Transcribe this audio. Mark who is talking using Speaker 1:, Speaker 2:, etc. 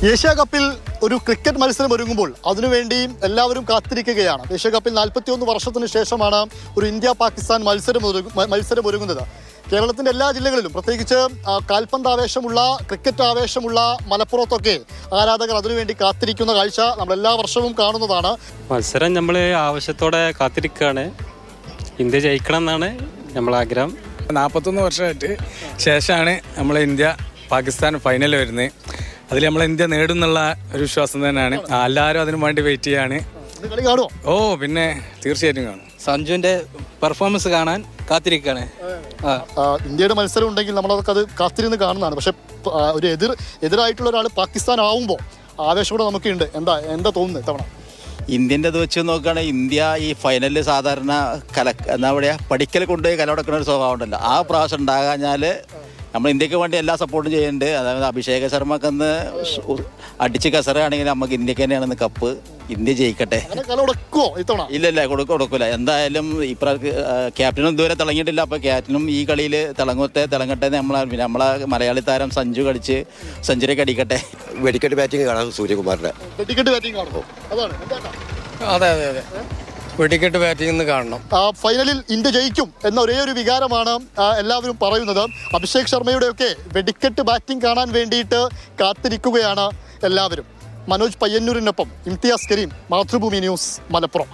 Speaker 1: Asia കപ്പിൽ ഒരു cricket മത്സരം ഒരുങ്ങുമ്പോൾ അതിനുവേണ്ടി എല്ലാവരും കാത്തിരിക്കുകയാണ്. ഏഷ്യാ കപ്പിൽ 41 വർഷത്തിന് ശേഷമാണ് ഒരു ഇന്ത്യ പാകിസ്ഥാൻ മത്സരം ഒരുങ്ങുന്നത്. കേരളത്തിൻ്റെ എല്ലാ ജില്ലകളിലും പ്രത്യേകിച്ച് കാൽപന്ത് ആവേശമുള്ള ക്രിക്കറ്റ് ആവേശമുള്ള മലപ്പുറത്തൊക്കെ ആരാധകർ അതിനുവേണ്ടി കാത്തിരിക്കുന്ന കാഴ്ച നമ്മൾ എല്ലാ വർഷവും കാണുന്നതാണ്.
Speaker 2: മത്സരം നമ്മൾ ആവശ്യത്തോടെ കാത്തിരിക്കുകയാണ്. ഇന്ത്യ ജയിക്കണം എന്നാണ് നമ്മളെ ആഗ്രഹം.
Speaker 3: 41 വർഷമായിട്ട് ശേഷമാണ് നമ്മൾ ഇന്ത്യ പാകിസ്ഥാൻ ഫൈനൽ വരുന്നത്. അതിൽ നമ്മൾ ഇന്ത്യ നേടുന്നുള്ള ഒരു വിശ്വാസം തന്നെയാണ്. എല്ലാവരും അതിനു വേണ്ടി വെയിറ്റ് ചെയ്യാണ്.
Speaker 1: കളി കാണുമോ?
Speaker 3: ഓ പിന്നെ തീർച്ചയായിട്ടും കാണും.
Speaker 4: സഞ്ജുവിന്റെ പെർഫോമൻസ് കാണാൻ കാത്തിരിക്കുകയാണ്.
Speaker 1: ഇന്ത്യയുടെ മത്സരം ഉണ്ടെങ്കിൽ നമ്മളതൊക്കെ അത് കാത്തിരുന്ന് കാണുന്നതാണ്. പക്ഷെ ഒരു എതിരായിട്ടുള്ള ഒരാൾ പാകിസ്ഥാൻ ആവുമ്പോൾ ആവേശം കൂടെ നമുക്കുണ്ട്. എന്താ തോന്നുന്നത് ഇത്തവണ?
Speaker 5: ഇന്ത്യൻ്റെ ഇത് വെച്ച് നോക്കുകയാണെങ്കിൽ ഇന്ത്യ ഈ ഫൈനലിൽ സാധാരണ എന്താ പറയുക പഠിക്കൽ കൊണ്ടുപോയി കലവടക്കുന്ന ഒരു സ്വഭാവം ഉണ്ടല്ലോ. ആ പ്രാവശ്യം ഉണ്ടാകാഞ്ഞാൽ നമ്മൾ ഇന്ത്യക്ക് വേണ്ടി എല്ലാ സപ്പോർട്ടും ചെയ്യുന്നുണ്ട്. അതായത് അഭിഷേക് ശർമ്മക്കെന്ന് അടിച്ച് കസറുകയാണെങ്കിൽ നമുക്ക് ഇന്ത്യക്ക് തന്നെയാണ് കപ്പ്. ഇന്ത്യ ജയിക്കട്ടെ. ഇല്ല കൊടുക്കൂല. എന്തായാലും ഇപ്രാവശ്യം ക്യാപ്റ്റനും ഇതുവരെ തിളങ്ങിയിട്ടില്ല. അപ്പോൾ ക്യാപ്റ്റനും ഈ കളിയിൽ തിളങ്ങട്ടെ നമ്മളെ മലയാളി താരം സഞ്ജു കളിച്ച് സെഞ്ചുറിയൊക്കെ അടിക്കട്ടെ.
Speaker 6: വെടിക്കെട്ട് ബാറ്റിംഗ് കാണാം സൂര്യകുമാറിന്റെ.
Speaker 3: അതെ വെടിക്കെട്ട് ബാറ്റിംഗ് കാണണം.
Speaker 1: ഫൈനലിൽ ഇന്ത്യ ജയിക്കും എന്ന ഒരേ ഒരു വികാരമാണ് എല്ലാവരും പറയുന്നത്. അഭിഷേക് ശർമ്മയുടെയൊക്കെ വെടിക്കെട്ട് ബാറ്റിംഗ് കാണാൻ വേണ്ടിയിട്ട് കാത്തിരിക്കുകയാണ് എല്ലാവരും. മനോജ് പയ്യന്നൂരിനൊപ്പം ഇംതിയാസ് കരീം, മാതൃഭൂമി ന്യൂസ്, മലപ്പുറം.